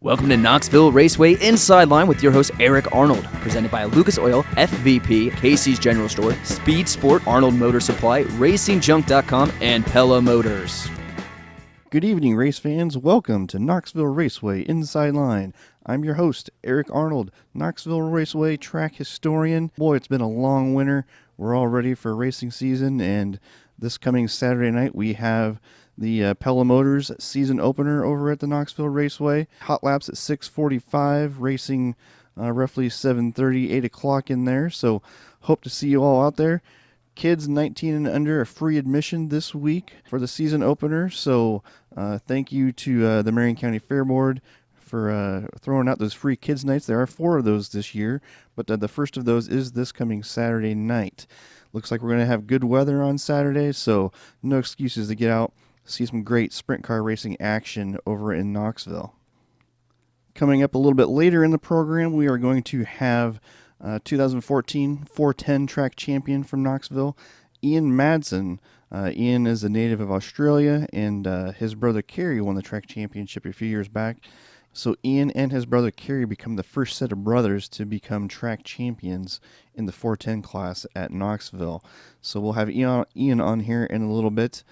Welcome to Knoxville Raceway Inside Line with your host Eric Arnold, presented by Lucas Oil, FVP, Casey's General Store, Speed Sport, Arnold Motor Supply, RacingJunk.com, and Pella Motors. Good evening, race fans. Welcome to Knoxville Raceway Inside Line. I'm your host, Eric Arnold, Knoxville Raceway track historian. Boy, it's been a long winter. We're all ready for racing season, and this coming Saturday night we have the Pella Motors season opener over at the Knoxville Raceway. Hot laps at 6:45, racing roughly 7:30, 8 o'clock in there. So hope to see you all out there. Kids 19 and under are free admission this week for the season opener. So thank you to the Marion County Fair Board for throwing out those free kids nights. There are 4 of those this year, but the first of those is this coming Saturday night. Looks like we're going to have good weather on Saturday, so no excuses to get out, see some great sprint car racing action over in Knoxville. Coming up a little bit later in the program, we are going to have 2014 410 track champion from Knoxville, Ian Madsen. Ian is a native of Australia, and his brother Kerry won the track championship a few years back. So Ian and his brother Kerry become the first set of brothers to become track champions in the 410 class at Knoxville. So we'll have Ian on here in a little bit.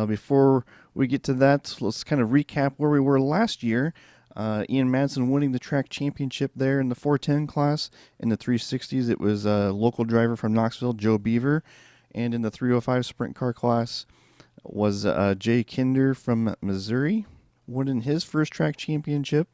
Before we get to that, let's kind of recap where we were last year. Ian Madsen winning the track championship there in the 410 class. In the 360s, it was a local driver from Knoxville, Joe Beaver. And in the 305 sprint car class was Jay Kinder from Missouri, winning his first track championship.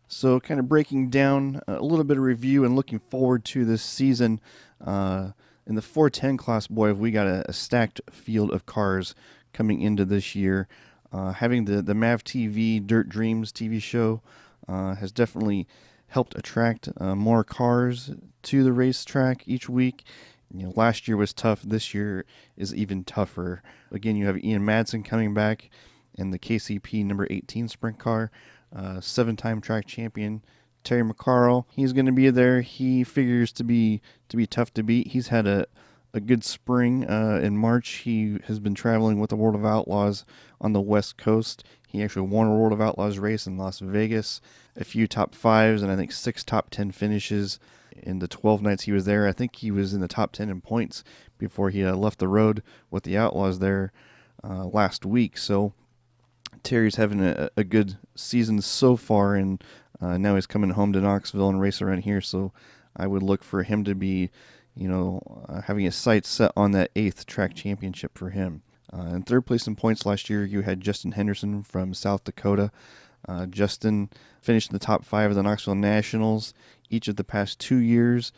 So kind of breaking down a little bit of review and looking forward to this season. In the 410 class, boy, have we got a stacked field of cars coming into this year. Having the MAV TV Dirt Dreams TV show has definitely helped attract more cars to the racetrack each week. You know, last year was tough. This year is even tougher. Again, you have Ian Madsen coming back in the KCP number 18 sprint car. 7-time track champion Terry McCarl. He's going to be there. He figures to be tough to beat. He's had a good spring. In March, he has been traveling with the World of Outlaws on the West Coast. He actually won a World of Outlaws race in Las Vegas, a few top 5s, and I think 6 top 10 finishes in the 12 nights he was there. I think he was in the top 10 in points before he left the road with the Outlaws there last week. So Terry's having a good season so far, and now he's coming home to Knoxville and race around here. So I would look for him to be, having his sights set on that 8th track championship for him. In third place in points last year, you had Justin Henderson from South Dakota. Justin finished in the top 5 of the Knoxville Nationals each of the past 2 years.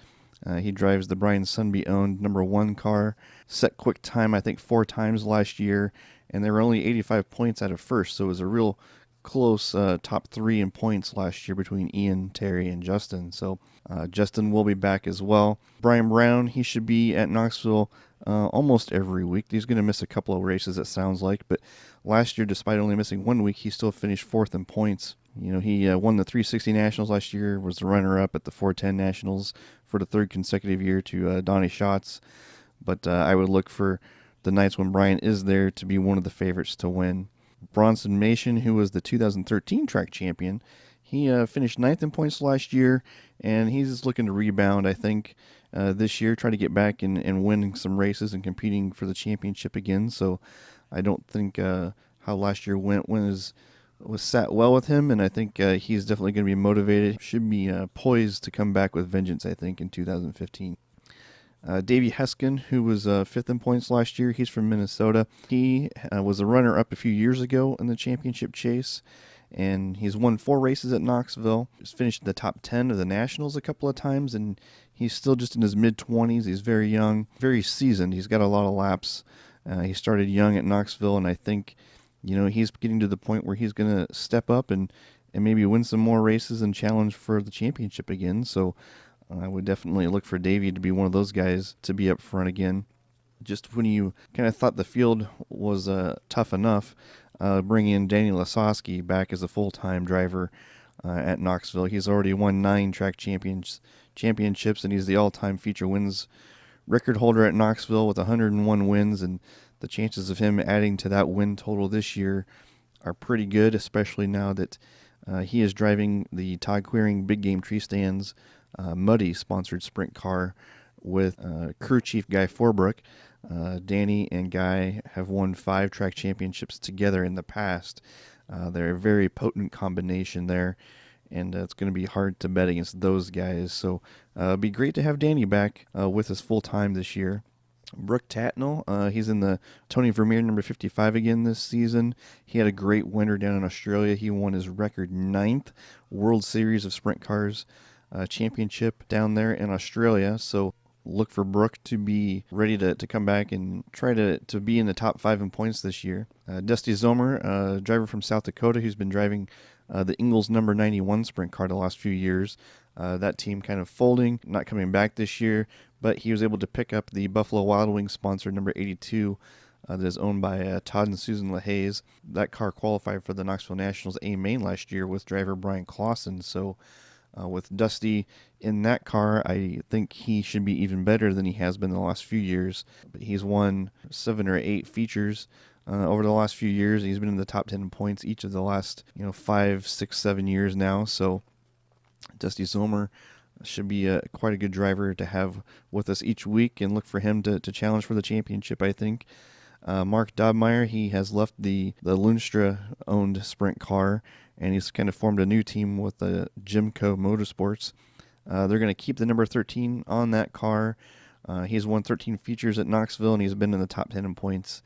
He drives the Brian Sunby-owned number 1 car. Set quick time, I think, 4 times last year, and they were only 85 points out of first, so it was a real close top 3 in points last year between Ian, Terry, and Justin. So Justin will be back as well. Brian Brown, he should be at Knoxville almost every week. He's going to miss a couple of races, it sounds like, but last year, despite only missing 1 week, he still finished 4th in points. You know, he won the 360 Nationals last year, was the runner-up at the 410 Nationals for the 3rd consecutive year to Donnie Schatz. But I would look for the nights when Brian is there to be one of the favorites to win. Bronson Mason, who was the 2013 track champion, he finished 9th in points last year, and he's looking to rebound, I think, this year, try to get back and winning some races and competing for the championship again. So I don't think how last year went was sat well with him, and I think he's definitely going to be motivated. Should be poised to come back with vengeance, I think, in 2015. Davey Heskin, who was 5th in points last year, he's from Minnesota. He was a runner-up a few years ago in the championship chase, and he's won 4 races at Knoxville. He's finished in the top 10 of the Nationals a couple of times, and he's still just in his mid-20s. He's very young, very seasoned. He's got a lot of laps. He started young at Knoxville, and I think he's getting to the point where he's going to step up and maybe win some more races and challenge for the championship again. So I would definitely look for Davey to be one of those guys to be up front again. Just when you kind of thought the field was tough enough, bring in Danny Lasowski back as a full-time driver at Knoxville. He's already won 9 track championships, and he's the all-time feature wins record holder at Knoxville with 101 wins, and the chances of him adding to that win total this year are pretty good, especially now that He is driving the Todd Queering Big Game Tree Stands Muddy sponsored sprint car with crew chief Guy Forbrook. Danny and Guy have won 5 track championships together in the past. They're a very potent combination there, and it's going to be hard to bet against those guys. So it'd be great to have Danny back with us full time this year. Brooke Tatnell, he's in the Tony Vermeer number 55 again this season. He had a great winter down in Australia. He won his record 9th World Series of Sprint Cars championship down there in Australia. So look for Brooke to be ready to come back and try to be in the top 5 in points this year. Dusty Zomer, driver from South Dakota, who's been driving the Ingalls number 91 sprint car the last few years. That team kind of folding, not coming back this year, but he was able to pick up the Buffalo Wild Wings sponsor number 82 that is owned by Todd and Susan LaHaye. That car qualified for the Knoxville Nationals A main last year with driver Brian Clausen. So with Dusty in that car, I think he should be even better than he has been in the last few years. But he's won 7 or 8 features over the last few years. He's been in the top 10 points each of the last 5, 6, 7 years now. So Dusty Zomer should be quite a good driver to have with us each week, and look for him to challenge for the championship, I think. Mark Dobmeyer, he has left the Lunstra-owned sprint car, and he's kind of formed a new team with Jimco Motorsports. They're going to keep the number 13 on that car. He's won 13 features at Knoxville, and he's been in the top 10 in points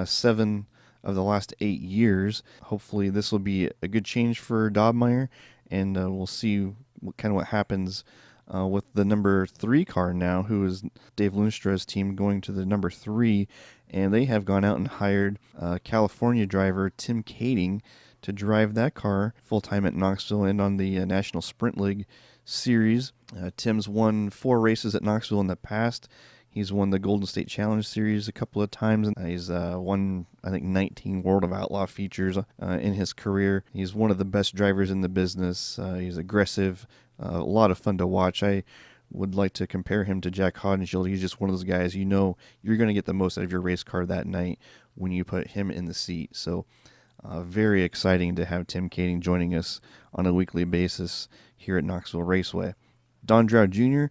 7 of the last 8 years. Hopefully this will be a good change for Dobmeyer, and we'll see what happens with the number 3 car now, who is Dave Lundstra's team, going to the number 3, and they have gone out and hired California driver Tim Kading to drive that car full-time at Knoxville and on the National Sprint League Series. Tim's won 4 races at Knoxville in the past. He's won the Golden State Challenge Series a couple of times. He's won, I think, 19 World of Outlaw features in his career. He's one of the best drivers in the business. He's aggressive, a lot of fun to watch. I would like to compare him to Jack Hodenshield. He's just one of those guys, you're going to get the most out of your race car that night when you put him in the seat. So very exciting to have Tim Kading joining us on a weekly basis here at Knoxville Raceway. Don Drow Jr.,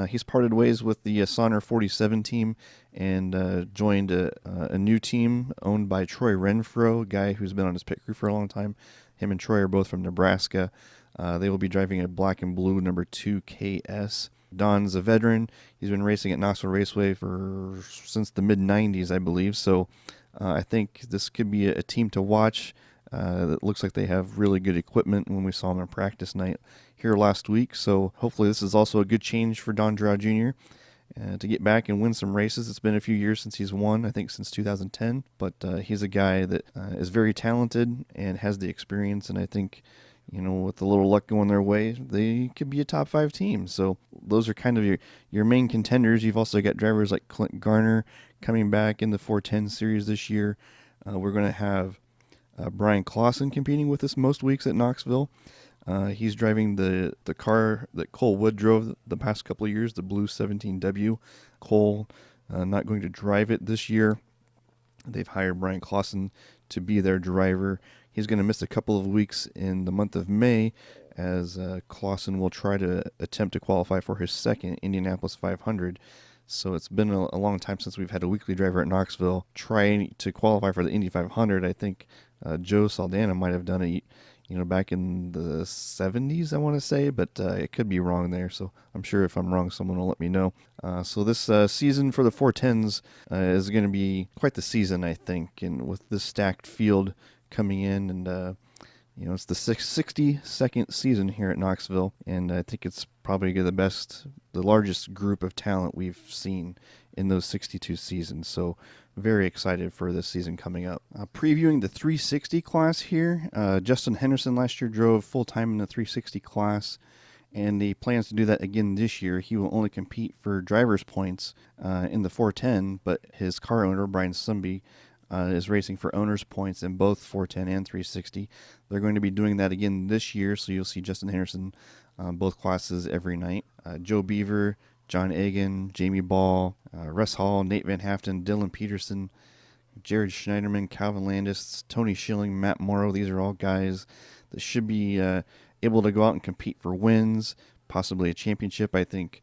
he's parted ways with the Sonner 47 team and joined a new team owned by Troy Renfro, a guy who's been on his pit crew for a long time. Him and Troy are both from Nebraska. They will be driving a black and blue number 2 KS. Don's a veteran. He's been racing at Knoxville Raceway since the mid-90s, I believe. So I think this could be a team to watch. It looks like they have really good equipment when we saw them in practice night here last week. So hopefully this is also a good change for Don Drow Jr. To get back and win some races. It's been a few years since he's won, I think since 2010. But he's a guy that is very talented and has the experience. And I think, with a little luck going their way, they could be a top 5 team. So those are kind of your main contenders. You've also got drivers like Clint Garner coming back in the 410 series this year. We're going to have Brian Clausen competing with us most weeks at Knoxville. He's driving the car that Cole Wood drove the past couple of years, the Blue 17W. Cole not going to drive it this year. They've hired Brian Clausen to be their driver. He's going to miss a couple of weeks in the month of May, as Clausen will try to attempt to qualify for his second Indianapolis 500. So it's been a long time since we've had a weekly driver at Knoxville trying to qualify for the Indy 500. I think Joe Saldana might have done it, back in the 70s, I want to say, but it could be wrong there. So I'm sure if I'm wrong, someone will let me know. So this season for the 410s is going to be quite the season, I think, and with this stacked field coming in, and it's the 62nd season here at Knoxville, and I think it's probably the largest group of talent we've seen in those 62 seasons. So very excited for this season coming up. Previewing the 360 class here, Justin Henderson last year drove full-time in the 360 class, and he plans to do that again this year. He will only compete for driver's points in the 410, but his car owner, Brian Sumby, is racing for owner's points in both 410 and 360. They're going to be doing that again this year, so you'll see Justin Henderson both classes every night. Joe Beaver, John Egan, Jamie Ball, Russ Hall, Nate Van Haften, Dylan Peterson, Jared Schneiderman, Calvin Landis, Tony Schilling, Matt Morrow. These are all guys that should be able to go out and compete for wins, possibly a championship. I think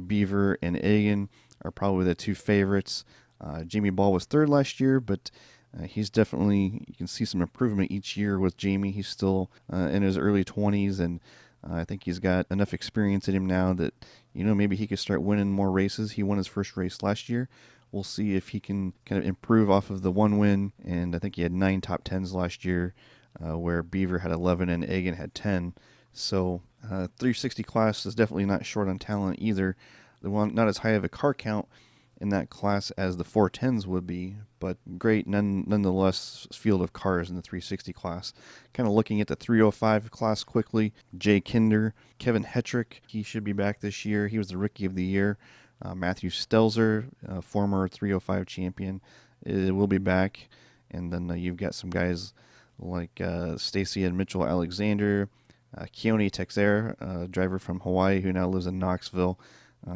Beaver and Egan are probably the two favorites. Jamie Ball was third last year, but he's definitely, you can see some improvement each year with Jamie. He's still in his early 20s, and I think he's got enough experience in him now that, maybe he could start winning more races. He won his first race last year. We'll see if he can kind of improve off of the one win, and I think he had 9 top 10s last year, where Beaver had 11 and Egan had 10. So 360 class is definitely not short on talent either. The one not as high of a car count in that class as the 410s would be, but great nonetheless field of cars in the 360 class. Kind of looking at the 305 class quickly, Jay Kinder, Kevin Hetrick, he should be back this year. He was the Rookie of the Year. Matthew Stelzer, former 305 champion, will be back. And then you've got some guys like Stacy and Mitchell Alexander, Keone Texer, driver from Hawaii who now lives in Knoxville.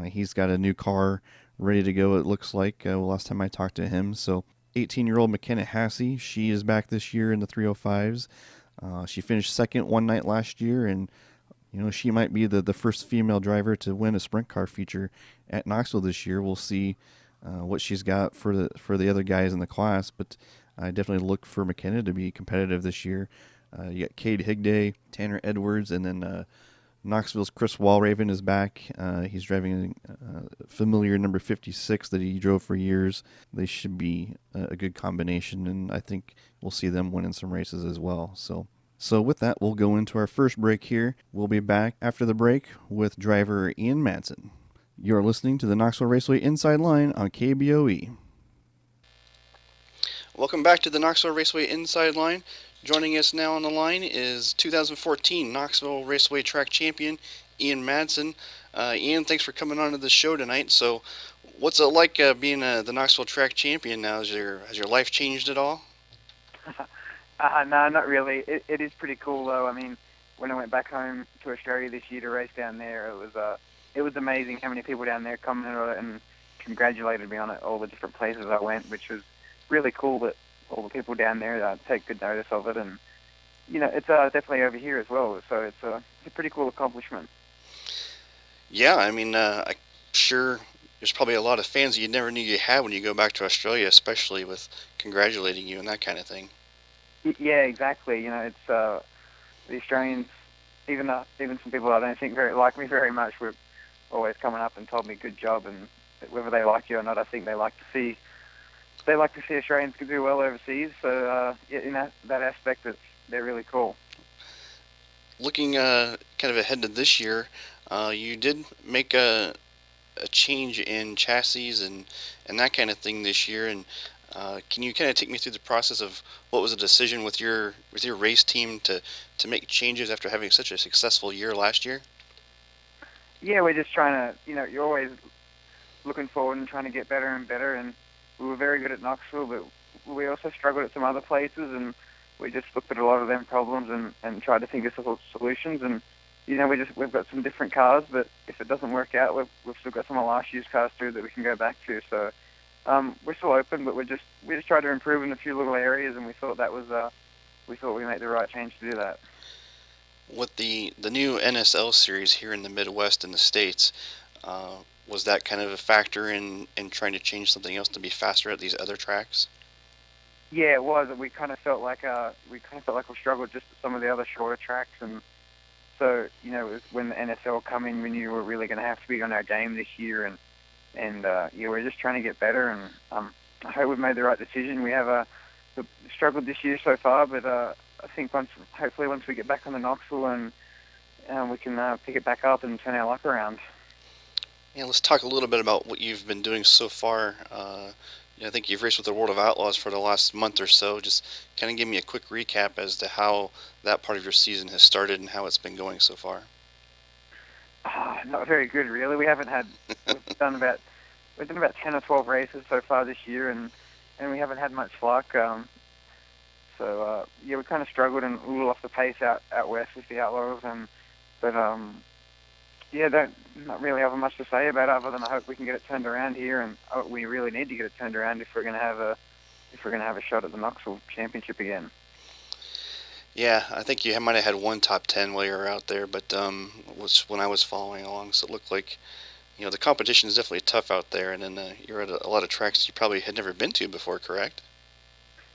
He's got a new car ready to go, it looks like, last time I talked to him. So 18-year-old McKenna Hassey, she is back this year in the 305s. She finished second one night last year, and she might be the first female driver to win a sprint car feature at Knoxville this year. We'll see what she's got for the other guys in the class, but I definitely look for McKenna to be competitive this year. You got Cade Higday, Tanner Edwards, and then Knoxville's Chris Walraven is back. He's driving familiar number 56 that he drove for years. They should be a good combination, and I think we'll see them winning some races as well. So with that, we'll go into our first break here. We'll be back after the break with driver Ian Madsen. You're listening to the Knoxville Raceway Inside Line on KBOE. Welcome back to the Knoxville Raceway Inside Line. Joining us now on the line is 2014 Knoxville Raceway Track Champion Ian Madsen. Ian, thanks for coming on to the show tonight. So, what's it like being the Knoxville Track Champion now? Has your life changed at all? No, not really. It is pretty cool though. I mean, when I went back home to Australia this year to race down there, it was amazing how many people down there commented on it and congratulated me on it. All the different places I went, which was really cool that all the people down there take good notice of it, and it's definitely over here as well. So it's a pretty cool accomplishment. Yeah, I mean, I'm sure there's probably a lot of fans that you never knew you had when you go back to Australia, especially with congratulating you and that kind of thing. Yeah, exactly. It's the Australians, even some people I don't think like me very much, were always coming up and told me good job, and whether they like you or not, I think they like to see Australians do well overseas. So in that aspect, they're really cool. Looking kind of ahead to this year, you did make a change in chassis and that kind of thing this year. And can you kind of take me through the process of what was the decision with your race team to make changes after having such a successful year last year? Yeah, we're just trying to, you're always looking forward and trying to get better and better. And we were very good at Knoxville, but we also struggled at some other places, and we just looked at a lot of them problems and tried to think of solutions. And we've got some different cars, but if it doesn't work out, we've still got some of last year's cars too that we can go back to. So we're still open, but we just tried to improve in a few little areas, and we thought we made the right change to do that. With the new NSL series here in the Midwest and the States, was that kind of a factor in trying to change something else to be faster at these other tracks? Yeah, it was. We kind of felt like we struggled just at some of the other shorter tracks, and so it was when the NSL come in, we knew we were really going to have to be on our game this year, and we're just trying to get better, and I hope we've made the right decision. We have struggled this year so far, but I think hopefully once we get back on the Knoxville and we can pick it back up and turn our luck around. Yeah, let's talk a little bit about what you've been doing so far. I think you've raced with the World of Outlaws for the last month or so. Just kind of give me a quick recap as to how that part of your season has started and how it's been going so far. Not very good, really. We've done about 10 or 12 races so far this year, and we haven't had much luck. We kind of struggled and a little off the pace out west with the Outlaws, not really having much to say about it other than I hope we can get it turned around here, and we really need to get it turned around if we're going to have a shot at the Knoxville Championship again. Yeah, I think you might have had one top 10 while you were out there, but was when I was following along, so it looked like the competition is definitely tough out there, and then you're at a lot of tracks you probably had never been to before, correct?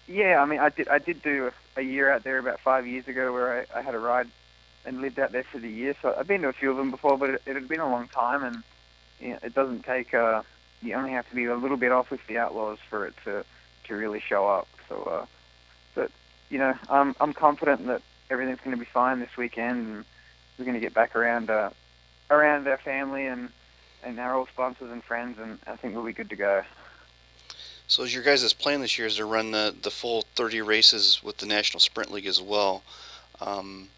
Yeah, I mean, I did do a year out there about 5 years ago where I had a ride and lived out there for the year. So I've been to a few of them before, but it had been a long time, and it doesn't take. You only have to be a little bit off with the Outlaws for it to really show up. So, but I'm confident that everything's going to be fine this weekend, and we're going to get back around our family and our old sponsors and friends, and I think we'll be good to go. So as your guys' plan this year is to run the full 30 races with the National Sprint League as well. Um,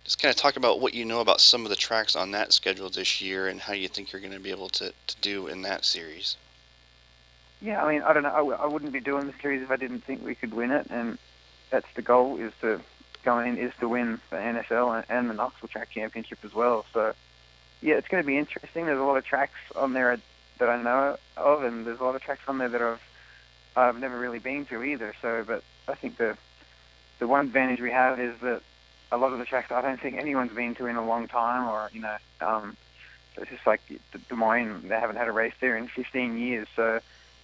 just kind of talk about what you know about some of the tracks on that schedule this year and how you think you're going to be able to do in that series. Yeah, I mean, I don't know. I wouldn't be doing the series if I didn't think we could win it, and that's the goal. Is to win the NFL and the Knoxville Track Championship as well. So, yeah, it's going to be interesting. There's a lot of tracks on there that I know of, and there's a lot of tracks on there that I've never really been to either. So, but I think the one advantage we have is that a lot of the tracks I don't think anyone's been to in a long time, or so it's just like Des Moines. They haven't had a race there in 15 years, so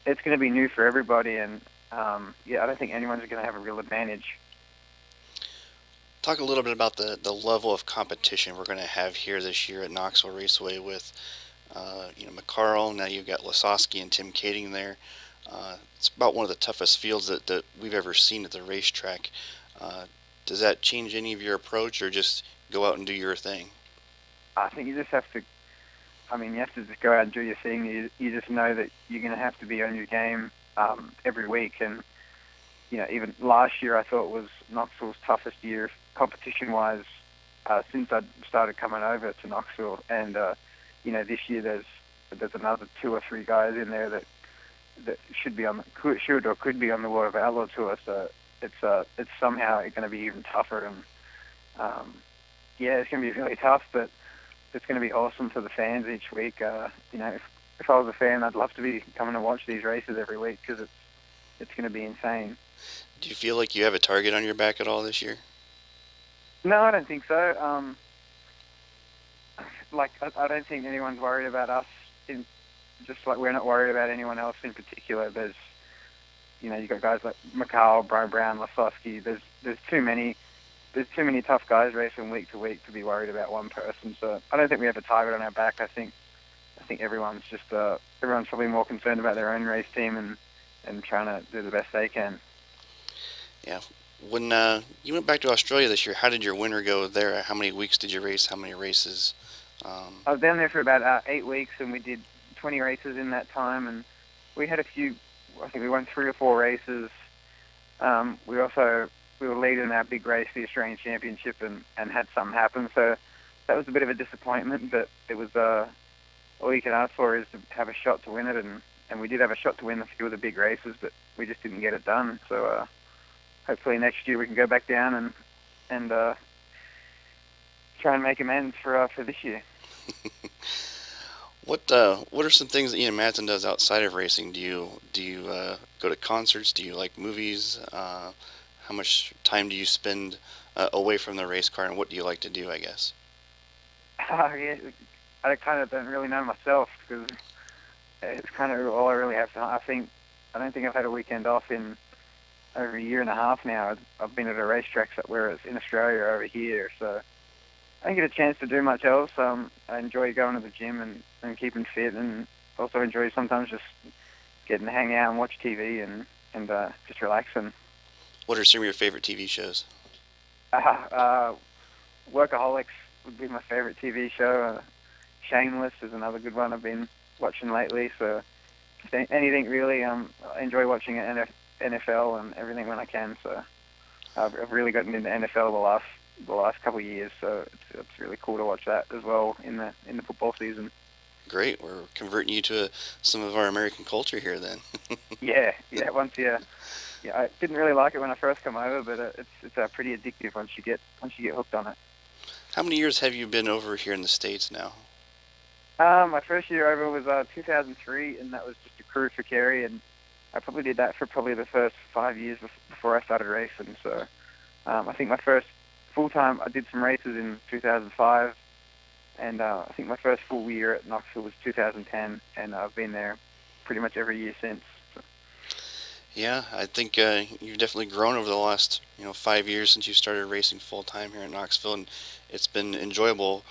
it's going to be new for everybody, and I don't think anyone's going to have a real advantage. Talk a little bit about the level of competition we're going to have here this year at Knoxville Raceway with McCarl. Now you've got Lasowski and Tim Kading there. It's about one of the toughest fields that we've ever seen at the racetrack. Does that change any of your approach, or just go out and do your thing? I think you just have to. I mean, you have to just go out and do your thing. You just know that you're going to have to be on your game every week. And even last year, I thought was Knoxville's toughest year competition-wise since I started coming over to Knoxville. And this year there's another 2 or 3 guys in there that should be could be on the World of Outlaw Tour. So it's somehow going to be even tougher. And it's going to be really tough, but it's going to be awesome for the fans each week. If I was a fan, I'd love to be coming to watch these races every week because it's going to be insane. Do you feel like you have a target on your back at all this year? No, I don't think so. I don't think anyone's worried about us. Just like we're not worried about anyone else in particular. There's, you've got guys like McCall, Brian Brown, Lasowski. There's too many tough guys racing week to week to be worried about one person. So I don't think we have a target on our back. I think everyone's just everyone's probably more concerned about their own race team and trying to do the best they can. Yeah. When you went back to Australia this year, how did your winter go there? How many weeks did you race? How many races? I was down there for about 8 weeks, and we did 20 races in that time, and we had a few. I think we won 3 or 4 races. We were leading our big race, the Australian Championship, and had something happen. So that was a bit of a disappointment, but it was all you can ask for is to have a shot to win it, and we did have a shot to win a few of the big races, but we just didn't get it done. So hopefully next year we can go back down and try and make amends for this year. What are some things that Ian Madsen does outside of racing? Do you go to concerts? Do you like movies? How much time do you spend away from the race car, and what do you like to do, I guess? I kind of don't really know myself because it's kind of all I really have to. I don't think I've had a weekend off in over a year and a half now. I've been at a racetrack where it's in Australia or over here, so I don't get a chance to do much else. I enjoy going to the gym and keeping fit, and also enjoy sometimes just getting to hang out and watch TV and just relaxing. What are some of your favorite TV shows? Workaholics would be my favorite TV show. Shameless is another good one I've been watching lately. So just anything really. I enjoy watching NFL and everything when I can. So I've really gotten into NFL the last couple of years. So it's really cool to watch that as well in the football season. Great, we're converting you to some of our American culture here then. Yeah. Yeah, I didn't really like it when I first came over, but it's pretty addictive once you get hooked on it. How many years have you been over here in the States now? My first year over was 2003, and that was just a crew for Kerry, and I probably did that for probably the first 5 years before I started racing. So I think my first full-time, I did some races in 2005, and I think my first full year at Knoxville was 2010, and I've been there pretty much every year since. Yeah, I think you've definitely grown over the last 5 years since you started racing full time here in Knoxville, and it's been enjoyable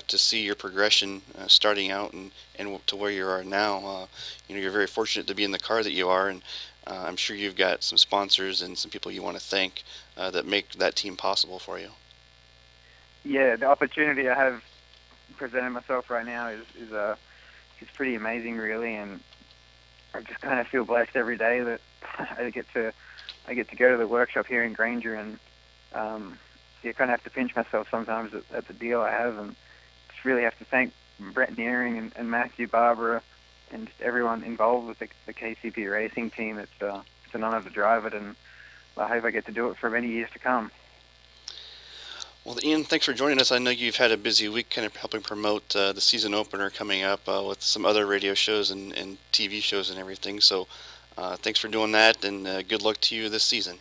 to see your progression starting out and to where you are now. You're very fortunate to be in the car that you are, and I'm sure you've got some sponsors and some people you want to thank that make that team possible for you. Yeah, the opportunity I have presenting myself right now is pretty amazing, really, and I just kind of feel blessed every day that I get to go to the workshop here in Granger, and you kind of have to pinch myself sometimes at the deal I have, and just really have to thank Brett Nearing and Matthew Barbara and just everyone involved with the KCP racing team. It's an honor to drive it, and I hope I get to do it for many years to come. Well, Ian, thanks for joining us. I know you've had a busy week kind of helping promote the season opener coming up with some other radio shows and TV shows and everything. So thanks for doing that, and good luck to you this season.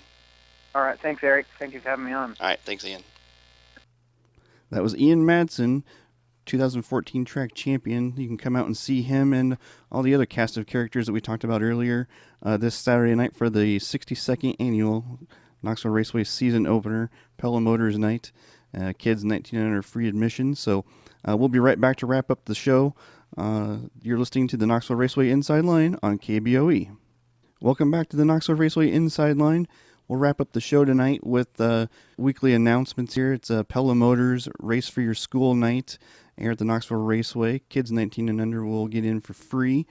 All right. Thanks, Eric. Thank you for having me on. All right. Thanks, Ian. That was Ian Madsen, 2014 track champion. You can come out and see him and all the other cast of characters that we talked about earlier this Saturday night for the 62nd annual Knoxville Raceway season opener, Pella Motors Night. Kids 19 and under free admission. So we'll be right back to wrap up the show. You're listening to the Knoxville Raceway Inside Line on KBOE. Welcome back to the Knoxville Raceway Inside Line. We'll wrap up the show tonight with weekly announcements here. It's Pella Motors Race for Your School Night here at the Knoxville Raceway. Kids 19 and under will get in for free.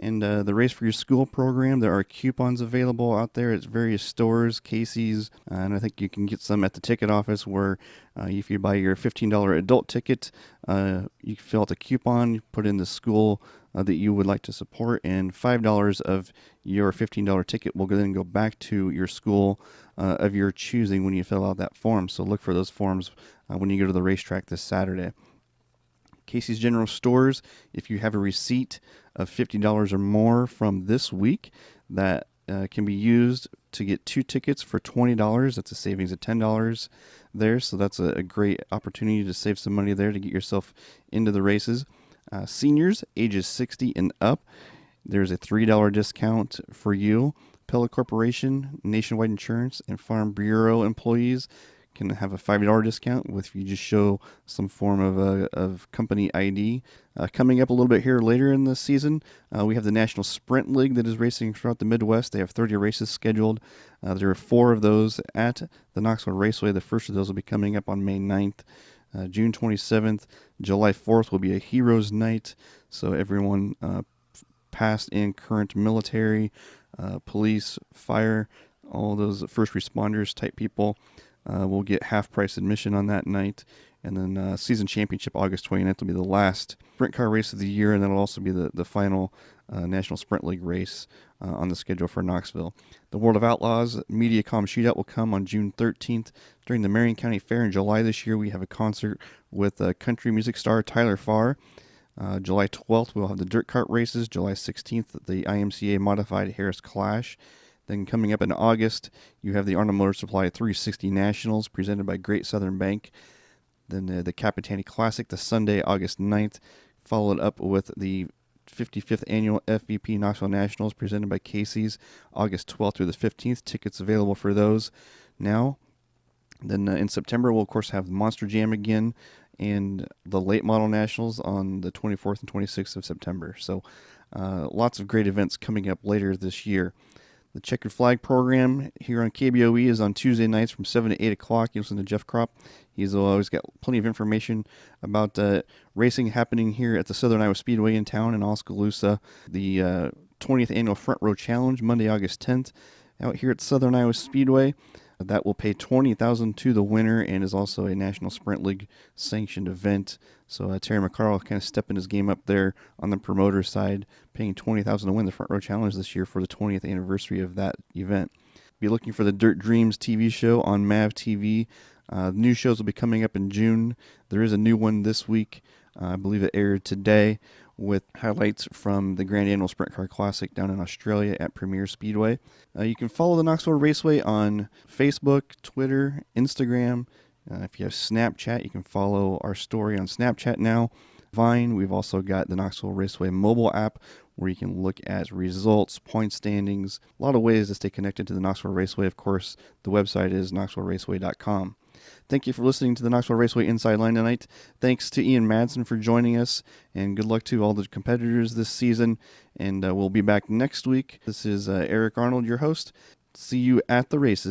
And the Race for Your School program, there are coupons available out there at various stores, Casey's, and I think you can get some at the ticket office where if you buy your $15 adult ticket, you fill out the coupon, you put in the school that you would like to support, and $5 of your $15 ticket will then go back to your school of your choosing when you fill out that form. So look for those forms when you go to the racetrack this Saturday. Casey's General Stores, if you have a receipt of $50 or more from this week, that can be used to get 2 tickets for $20. That's a savings of $10 there, so that's a great opportunity to save some money there to get yourself into the races. Seniors, ages 60 and up, there's a $3 discount for you. Pella Corporation, Nationwide Insurance, and Farm Bureau employees can have a $5 discount if you just show some form of company ID. Coming up a little bit here later in the season, we have the National Sprint League that is racing throughout the Midwest. They have 30 races scheduled. There are 4 of those at the Knoxville Raceway. The first of those will be coming up on May 9th. June 27th, July 4th will be a Heroes Night. So everyone past and current military, police, fire, all those first responders type people will get half-price admission on that night. And then season championship August 29th will be the last sprint car race of the year, and that'll also be the final National Sprint League race on the schedule for Knoxville. The World of Outlaws MediaCom Shootout will come on June 13th. During the Marion County Fair in July this year, we have a concert with country music star Tyler Farr. July 12th, we'll have the dirt kart races. July 16th, the IMCA Modified Harris Clash. Then coming up in August, you have the Arnold Motor Supply 360 Nationals presented by Great Southern Bank. Then the Capitani Classic, the Sunday, August 9th, followed up with the 55th Annual FVP Knoxville Nationals presented by Casey's, August 12th through the 15th. Tickets available for those now. Then in September, we'll, of course, have the Monster Jam again and the Late Model Nationals on the 24th and 26th of September. So lots of great events coming up later this year. The Checkered Flag program here on KBOE is on Tuesday nights from 7 to 8 o'clock. You listen to Jeff Kropp. He's always got plenty of information about racing happening here at the Southern Iowa Speedway in town in Oskaloosa. The 20th Annual Front Row Challenge, Monday, August 10th, out here at Southern Iowa Speedway. That will pay $20,000 to the winner and is also a National Sprint League sanctioned event. So Terry McCarl kind of stepping his game up there on the promoter side, paying $20,000 to win the Front Row Challenge this year for the 20th anniversary of that event. Be looking for the Dirt Dreams TV show on MAV TV. New shows will be coming up in June. There is a new one this week. I believe it aired today with highlights from the Grand Annual Sprint Car Classic down in Australia at Premier Speedway. You can follow the Knoxville Raceway on Facebook, Twitter, Instagram, If you have Snapchat, you can follow our story on Snapchat now. Vine, we've also got the Knoxville Raceway mobile app where you can look at results, point standings, a lot of ways to stay connected to the Knoxville Raceway. Of course, the website is knoxvilleRaceway.com. Thank you for listening to the Knoxville Raceway Inside Line tonight. Thanks to Ian Madsen for joining us, and good luck to all the competitors this season. And we'll be back next week. This is Eric Arnold, your host. See you at the races.